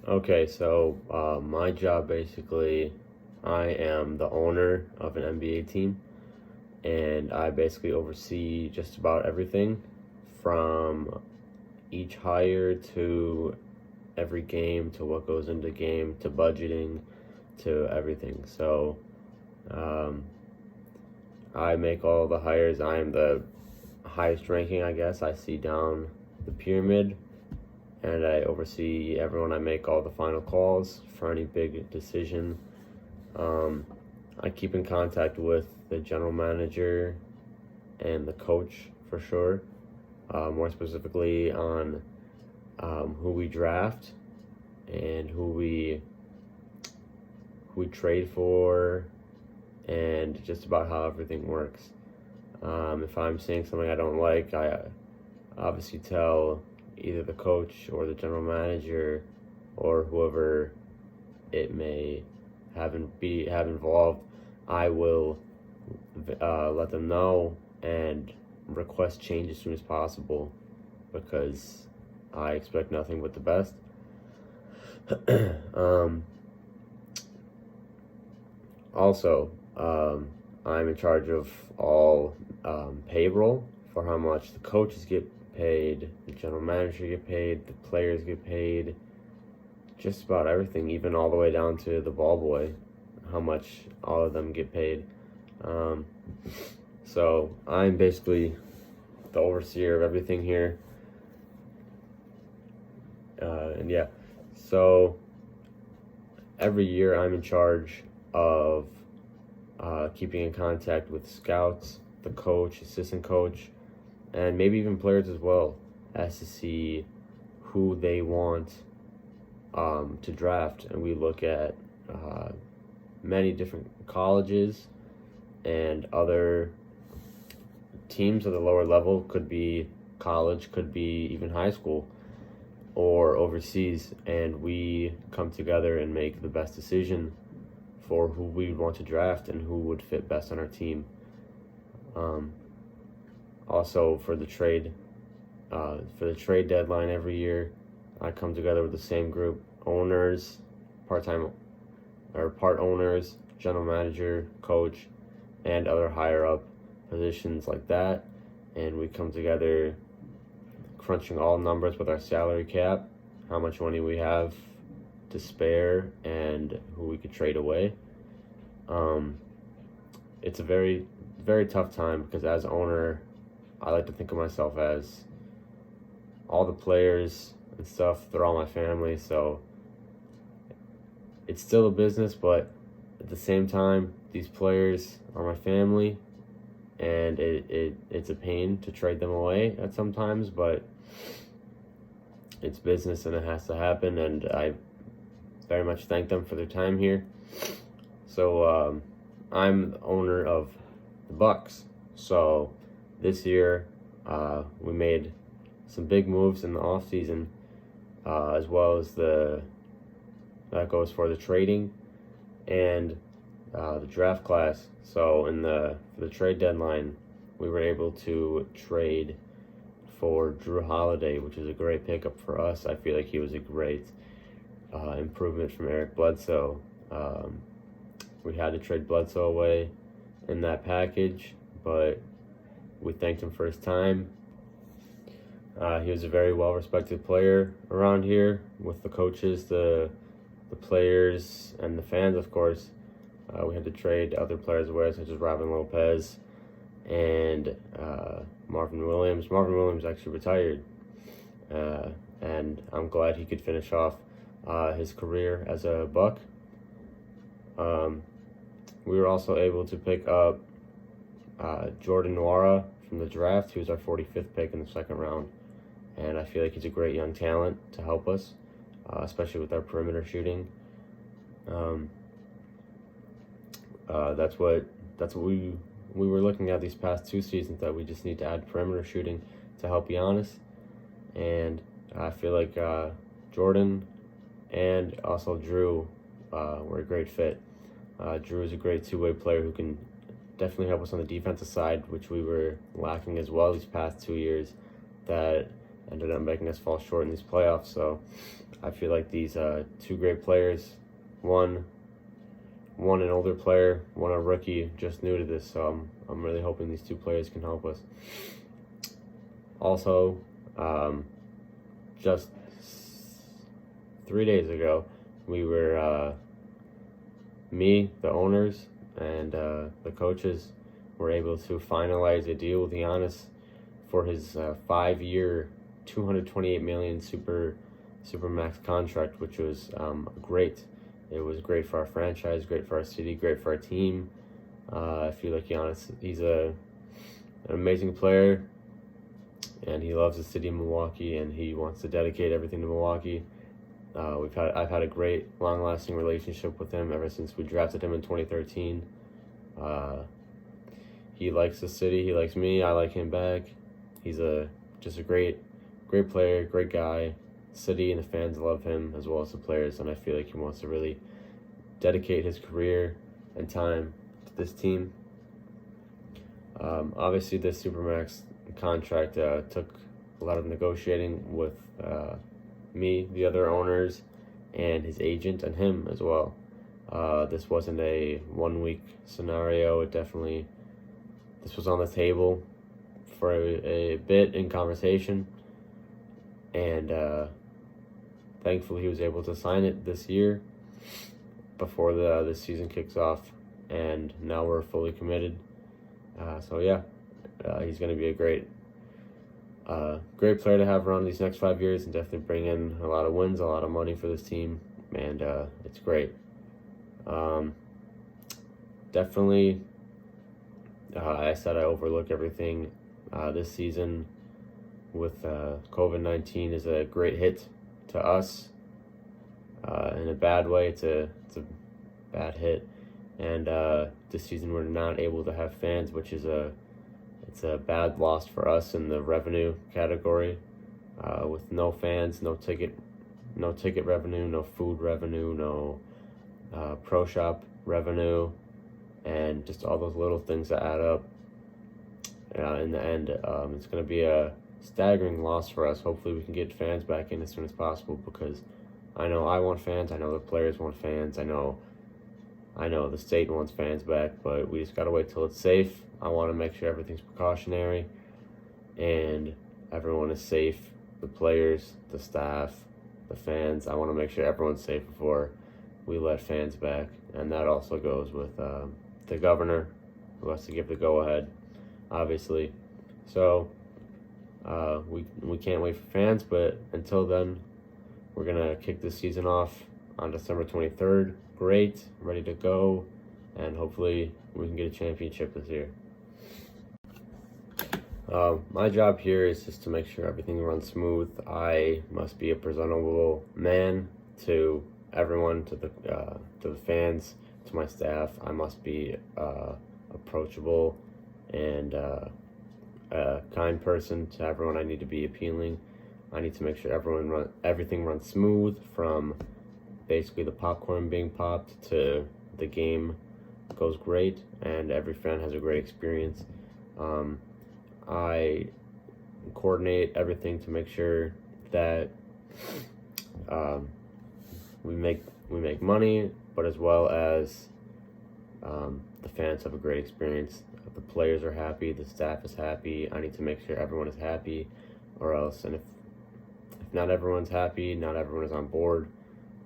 Okay, so my job basically, I am the owner of an NBA team, and I basically oversee just about everything from each hire to every game to what goes into the game to budgeting to everything. So um, I make all the hires. I am the highest ranking, I guess. I see down the pyramid and I oversee everyone. I make all the final calls for any big decision. Um, I keep in contact with the general manager and the coach for sure, more specifically on who we draft and who we trade for, and just about how everything works. If I'm seeing something I don't like, I obviously tell either the coach or the general manager or whoever it may have involved. I will let them know and request change as soon as possible because I expect nothing but the best. Also, I'm in charge of all payroll for how much the coaches get paid, the general manager get paid, the players get paid, just about everything, even all the way down to the ball boy, how much all of them get paid. So I'm basically the overseer of everything here. And yeah, so every year I'm in charge of keeping in contact with scouts, the coach, assistant coach, and maybe even players as well, as to see who they want to draft. And we look at many different colleges and other teams at the lower level. Could be college, could be even high school or overseas, and we come together and make the best decision for who we want to draft and who would fit best on our team. Also for the trade deadline every year, I come together with the same group: owners, part owners, general manager, coach, and other higher up positions like that, and we come together crunching all numbers with our salary cap, how much money we have to spare, and who we could trade away. It's a very, very tough time because as owner, I like to think of myself as all the players and stuff, they're all my family, so it's still a business, but at the same time, these players are my family, and it's a pain to trade them away at sometimes, but it's business and it has to happen, and I very much thank them for their time here. So I'm the owner of the Bucks. So this year we made some big moves in the off season, as well as that goes for the trading and the draft class. So for the trade deadline, we were able to trade for Jrue Holiday, which is a great pickup for us. I feel like he was a great improvement from Eric Bledsoe. We had to trade Bledsoe away in that package, but we thanked him for his time. He was a very well-respected player around here with the coaches, the players, and the fans, of course. We had to trade other players away, such as Robin Lopez and Marvin Williams. Marvin Williams actually retired, and I'm glad he could finish off his career as a Buck. We were also able to pick up Jordan Nwora from the draft. He was our 45th pick in the second round, and I feel like he's a great young talent to help us, especially with our perimeter shooting. That's what we were looking at these past two seasons, that we just need to add perimeter shooting to help Giannis, and I feel like Jordan and also Jrue were a great fit. Jrue is a great two-way player who can definitely help us on the defensive side, which we were lacking as well these past 2 years, that ended up making us fall short in these playoffs. So I feel like these two great players, one an older player, one a rookie, just new to this. So I'm really hoping these two players can help us. Also, just 3 days ago, we were me, the owners, and the coaches were able to finalize a deal with Giannis for his 5-year, $228 million supermax contract, which was great. It was great for our franchise, great for our city, great for our team. I feel like Giannis, he's an amazing player, and he loves the city of Milwaukee, and he wants to dedicate everything to Milwaukee. I've had a great, long-lasting relationship with him ever since we drafted him in 2013. He likes the city, he likes me, I like him back. He's just a great player, great guy. The city and the fans love him as well as the players, and I feel like he wants to really dedicate his career and time to this team. Obviously, this Supermax contract took a lot of negotiating with me, the other owners, and his agent, and him as well. This wasn't a 1-week scenario. This was on the table for a bit in conversation, and thankfully he was able to sign it this year before the season kicks off, and now we're fully committed. So yeah, he's going to be a great player to have around these next 5 years, and definitely bring in a lot of wins, a lot of money for this team, and it's great. Definitely, I said I overlook everything. This season with COVID-19 is a great hit to us. In a bad way, it's a bad hit, and this season we're not able to have fans, which is it's a bad loss for us in the revenue category. With no fans, no ticket revenue, no food revenue, no pro shop revenue, and just all those little things that add up. In the end, it's going to be a staggering loss for us. Hopefully we can get fans back in as soon as possible, because I know I want fans, I know the players want fans, I know the state wants fans back, but we just got to wait till it's safe. I want to make sure everything's precautionary and everyone is safe. The players, the staff, the fans. I want to make sure everyone's safe before we let fans back. And that also goes with the governor, who has to give the go-ahead, obviously. So we can't wait for fans, but until then, we're going to kick this season off on December 23rd. Great, ready to go, and hopefully we can get a championship this year. My job here is just to make sure everything runs smooth. I must be a presentable man to everyone, to the fans, to my staff. I must be approachable and a kind person to everyone. I need to be appealing. I need to make sure everything runs smooth, from basically the popcorn being popped to the game goes great, and every fan has a great experience. I coordinate everything to make sure that we make money, but as well as the fans have a great experience. The players are happy, the staff is happy. I need to make sure everyone is happy, or else, and if not everyone's happy, not everyone is on board,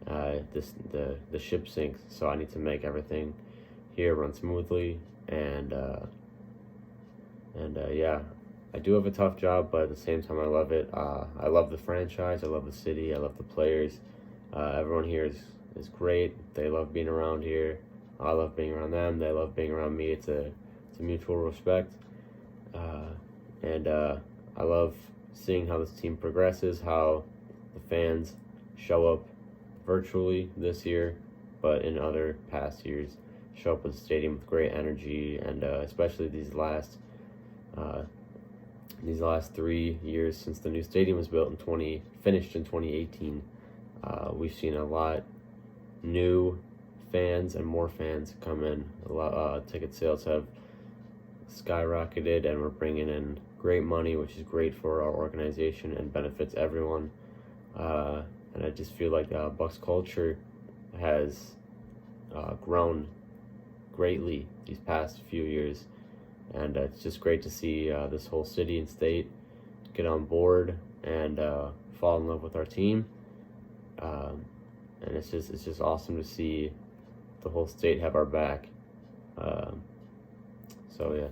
the ship sinks. So I need to make everything here run smoothly, and yeah, I do have a tough job, but at the same time I love it. I love the franchise, I love the city, I love the players. Everyone here is great. They love being around here. I love being around them. They love being around me. It's a mutual respect, and I love seeing how this team progresses, how the fans show up virtually this year, but in other past years show up at the stadium with great energy, and especially these last 3 years since the new stadium was built finished in 2018. We've seen a lot new fans and more fans come in. Ticket sales have skyrocketed, and we're bringing in great money, which is great for our organization and benefits everyone. and I just feel like Bucks culture has grown greatly these past few years, and it's just great to see this whole city and state get on board and fall in love with our team. And it's just awesome to see the whole state have our back. So yeah.